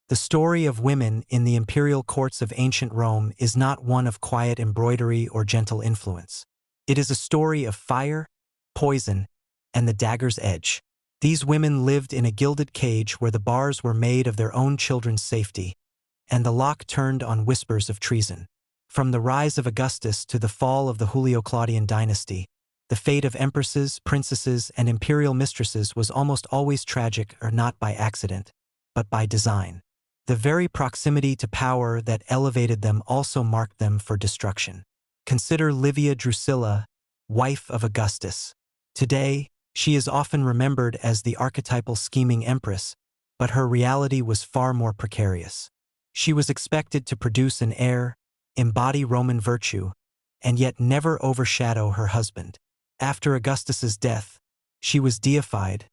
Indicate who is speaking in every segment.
Speaker 1: The story of women in the imperial courts of ancient Rome is not one of quiet embroidery or gentle influence. It is a story of fire, poison, and the dagger's edge. These women lived in a gilded cage where the bars were made of their own children's safety, and the lock turned on whispers of treason. From the rise of Augustus to the fall of the Julio-Claudian dynasty, the fate of empresses, princesses, and imperial mistresses was almost always tragic, or not by accident, but by design. The very proximity to power that elevated them also marked them for destruction. Consider Livia Drusilla, wife of Augustus. Today, she is often remembered as the archetypal scheming empress, but her reality was far more precarious. She was expected to produce an heir, embody Roman virtue, and yet never overshadow her husband. After Augustus's death, she was deified,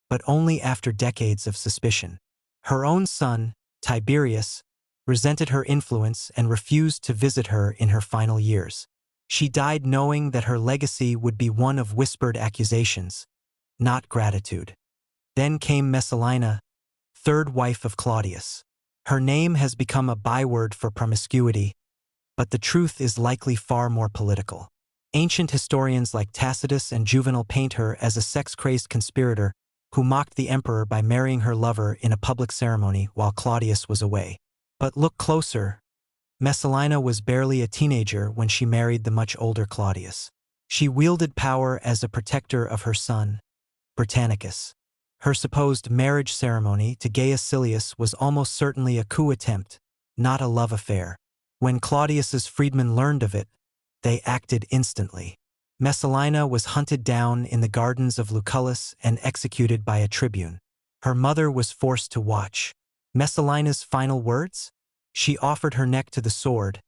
Speaker 1: but only after decades of suspicion. Her own son, Tiberius, resented her influence and refused to visit her in her final years. She died knowing that her legacy would be one of whispered accusations, not gratitude. Then came Messalina, third wife of Claudius. Her name has become a byword for promiscuity, but the truth is likely far more political. Ancient historians like Tacitus and Juvenal paint her as a sex-crazed conspirator who mocked the emperor by marrying her lover in a public ceremony while Claudius was away. But look closer. Messalina was barely a teenager when she married the much older Claudius. She wielded power as a protector of her son, Britannicus. Her supposed marriage ceremony to Gaius Silius was almost certainly a coup attempt, not a love affair. When Claudius's freedmen learned of it, they acted instantly. Messalina was hunted down in the gardens of Lucullus and executed by a tribune. Her mother was forced to watch. Messalina's final words? She offered her neck to the sword,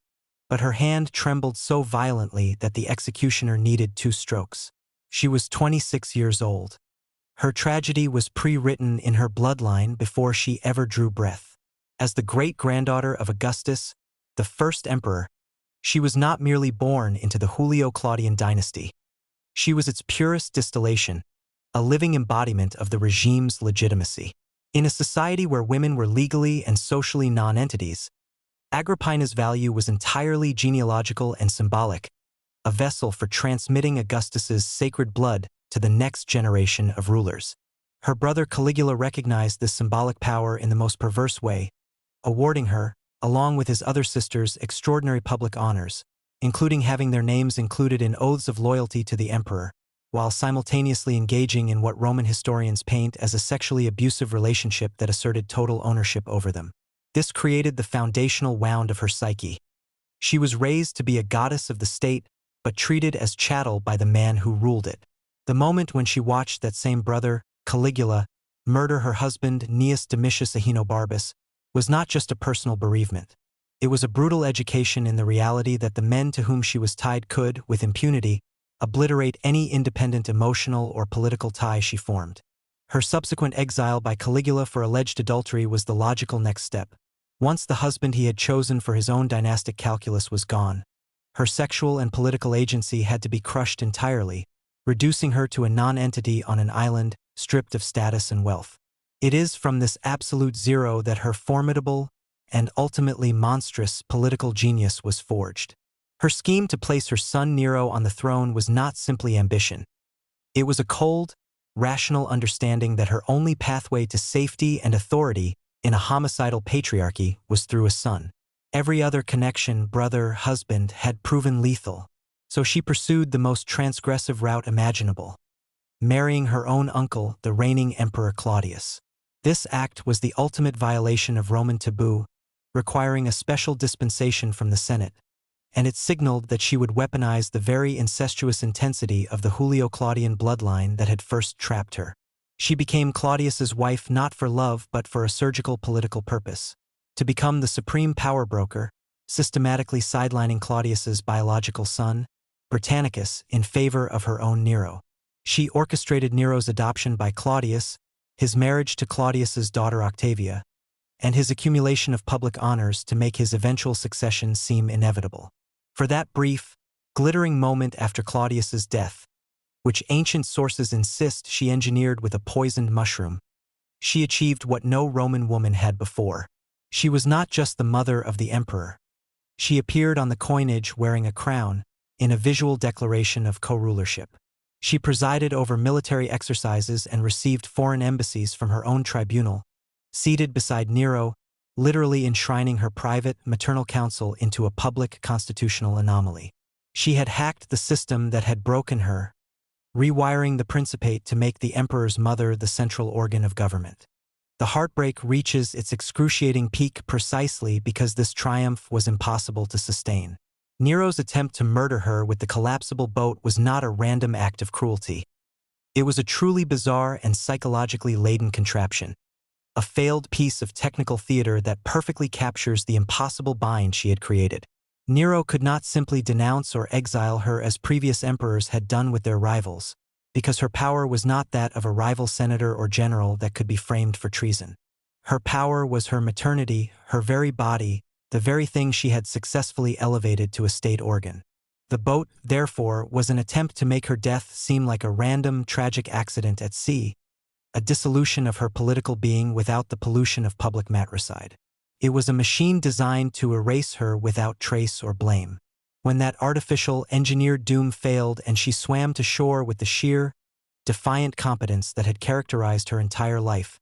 Speaker 1: but her hand trembled so violently that the executioner needed 2 strokes. She was 26 years old. Her tragedy was pre-written in her bloodline before she ever drew breath. As the great-granddaughter of Augustus, the first emperor, she was not merely born into the Julio-Claudian dynasty. She was its purest distillation, a living embodiment of the regime's legitimacy. In a society where women were legally and socially non-entities, Agrippina's value was entirely genealogical and symbolic, a vessel for transmitting Augustus's sacred blood to the next generation of rulers. Her brother Caligula recognized this symbolic power in the most perverse way, awarding her, along with his other sisters, extraordinary public honors, including having their names included in oaths of loyalty to the emperor, while simultaneously engaging in what Roman historians paint as a sexually abusive relationship that asserted total ownership over them. This created the foundational wound of her psyche. She was raised to be a goddess of the state, but treated as chattel by the man who ruled it. The moment when she watched that same brother, Caligula, murder her husband, Gnaeus Domitius Ahenobarbus, was not just a personal bereavement. It was a brutal education in the reality that the men to whom she was tied could, with impunity, obliterate any independent emotional or political tie she formed. Her subsequent exile by Caligula for alleged adultery was the logical next step. Once the husband he had chosen for his own dynastic calculus was gone, her sexual and political agency had to be crushed entirely, reducing her to a non-entity on an island, stripped of status and wealth. It is from this absolute zero that her formidable and ultimately monstrous political genius was forged. Her scheme to place her son Nero on the throne was not simply ambition. It was a cold, rational understanding that her only pathway to safety and authority in a homicidal patriarchy was through a son. Every other connection, brother, husband, had proven lethal, so she pursued the most transgressive route imaginable, marrying her own uncle, the reigning Emperor Claudius. This act was the ultimate violation of Roman taboo, requiring a special dispensation from the Senate, and it signaled that she would weaponize the very incestuous intensity of the Julio-Claudian bloodline that had first trapped her. She became Claudius's wife not for love but for a surgical political purpose, to become the supreme power broker, systematically sidelining Claudius's biological son, Britannicus, in favor of her own Nero. She orchestrated Nero's adoption by Claudius, his marriage to Claudius's daughter Octavia, and his accumulation of public honors to make his eventual succession seem inevitable. For that brief, glittering moment after Claudius's death, which ancient sources insist she engineered with a poisoned mushroom, she achieved what no Roman woman had before. She was not just the mother of the emperor. She appeared on the coinage wearing a crown, in a visual declaration of co-rulership. She presided over military exercises and received foreign embassies from her own tribunal, seated beside Nero, literally enshrining her private, maternal council into a public constitutional anomaly. She had hacked the system that had broken her, rewiring the Principate to make the emperor's mother the central organ of government. The heartbreak reaches its excruciating peak precisely because this triumph was impossible to sustain. Nero's attempt to murder her with the collapsible boat was not a random act of cruelty. It was a truly bizarre and psychologically laden contraption, a failed piece of technical theater that perfectly captures the impossible bind she had created. Nero could not simply denounce or exile her as previous emperors had done with their rivals, because her power was not that of a rival senator or general that could be framed for treason. Her power was her maternity, her very body, the very thing she had successfully elevated to a state organ. The boat, therefore, was an attempt to make her death seem like a random, tragic accident at sea, a dissolution of her political being without the pollution of public matricide. It was a machine designed to erase her without trace or blame. When that artificial, engineered doom failed and she swam to shore with the sheer, defiant competence that had characterized her entire life,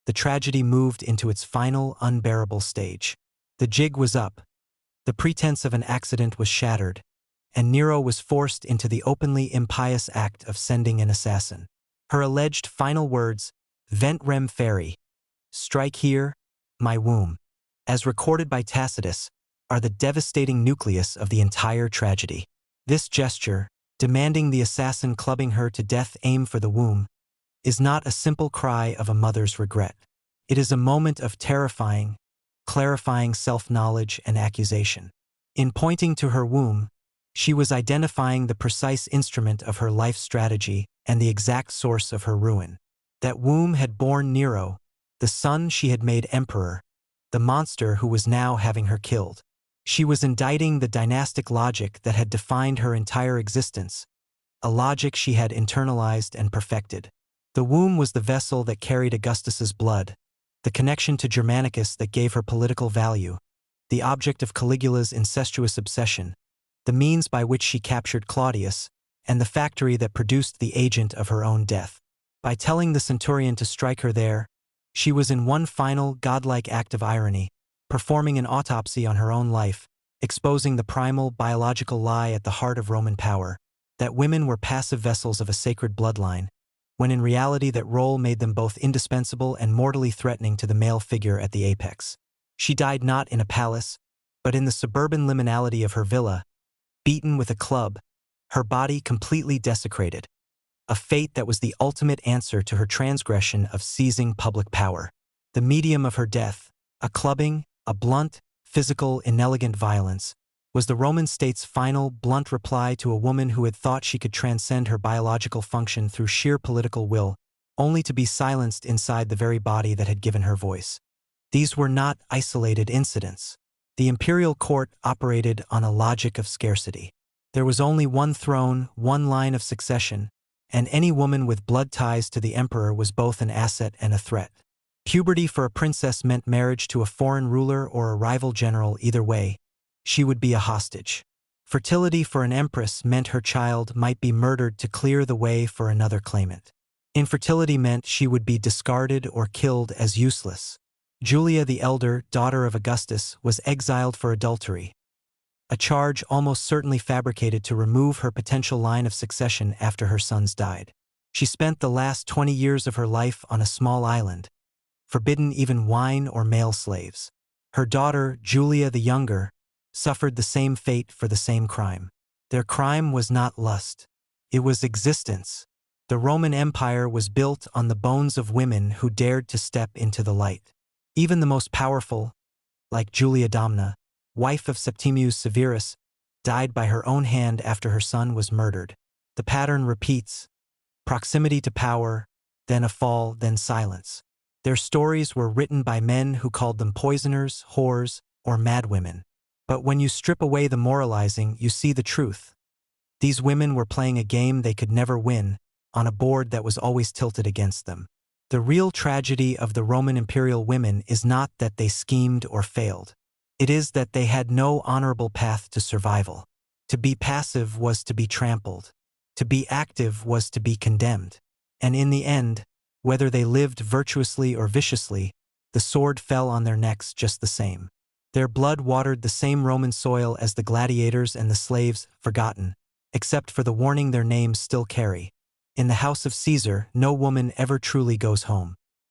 Speaker 1: the tragedy moved into its final, unbearable stage. The jig was up, the pretense of an accident was shattered, and Nero was forced into the openly impious act of sending an assassin. Her alleged final words, "Vent rem feri," strike here, my womb, as recorded by Tacitus, are the devastating nucleus of the entire tragedy. This gesture, demanding the assassin clubbing her to death aim for the womb, is not a simple cry of a mother's regret. It is a moment of terrifying, clarifying self-knowledge and accusation. In pointing to her womb, she was identifying the precise instrument of her life strategy and the exact source of her ruin. That womb had borne Nero, the son she had made emperor, the monster who was now having her killed. She was indicting the dynastic logic that had defined her entire existence, a logic she had internalized and perfected. The womb was the vessel that carried Augustus's blood, the connection to Germanicus that gave her political value, the object of Caligula's incestuous obsession, the means by which she captured Claudius, and the factory that produced the agent of her own death. By telling the centurion to strike her there, she was in one final, godlike act of irony, performing an autopsy on her own life, exposing the primal, biological lie at the heart of Roman power, that women were passive vessels of a sacred bloodline, when in reality that role made them both indispensable and mortally threatening to the male figure at the apex. She died not in a palace, but in the suburban liminality of her villa, beaten with a club, her body completely desecrated, a fate that was the ultimate answer to her transgression of seizing public power. The medium of her death, a clubbing, a blunt, physical, inelegant violence, was the Roman state's final, blunt reply to a woman who had thought she could transcend her biological function through sheer political will, only to be silenced inside the very body that had given her voice. These were not isolated incidents. The imperial court operated on a logic of scarcity. There was only one throne, one line of succession, and any woman with blood ties to the emperor was both an asset and a threat. Puberty for a princess meant marriage to a foreign ruler or a rival general. Either way, she would be a hostage. Fertility for an empress meant her child might be murdered to clear the way for another claimant. Infertility meant she would be discarded or killed as useless. Julia the Elder, daughter of Augustus, was exiled for adultery, a charge almost certainly fabricated to remove her potential line of succession after her sons died. She spent the last 20 years of her life on a small island, forbidden even wine or male slaves. Her daughter, Julia the Younger, suffered the same fate for the same crime. Their crime was not lust. It was existence. The Roman Empire was built on the bones of women who dared to step into the light. Even the most powerful, like Julia Domna, wife of Septimius Severus, died by her own hand after her son was murdered. The pattern repeats: proximity to power, then a fall, then silence. Their stories were written by men who called them poisoners, whores, or madwomen. But when you strip away the moralizing, you see the truth. These women were playing a game they could never win, on a board that was always tilted against them. The real tragedy of the Roman imperial women is not that they schemed or failed. It is that they had no honorable path to survival. To be passive was to be trampled. To be active was to be condemned. And in the end, whether they lived virtuously or viciously, the sword fell on their necks just the same. Their blood watered the same Roman soil as the gladiators and the slaves, forgotten, except for the warning their names still carry. In the house of Caesar, no woman ever truly goes home.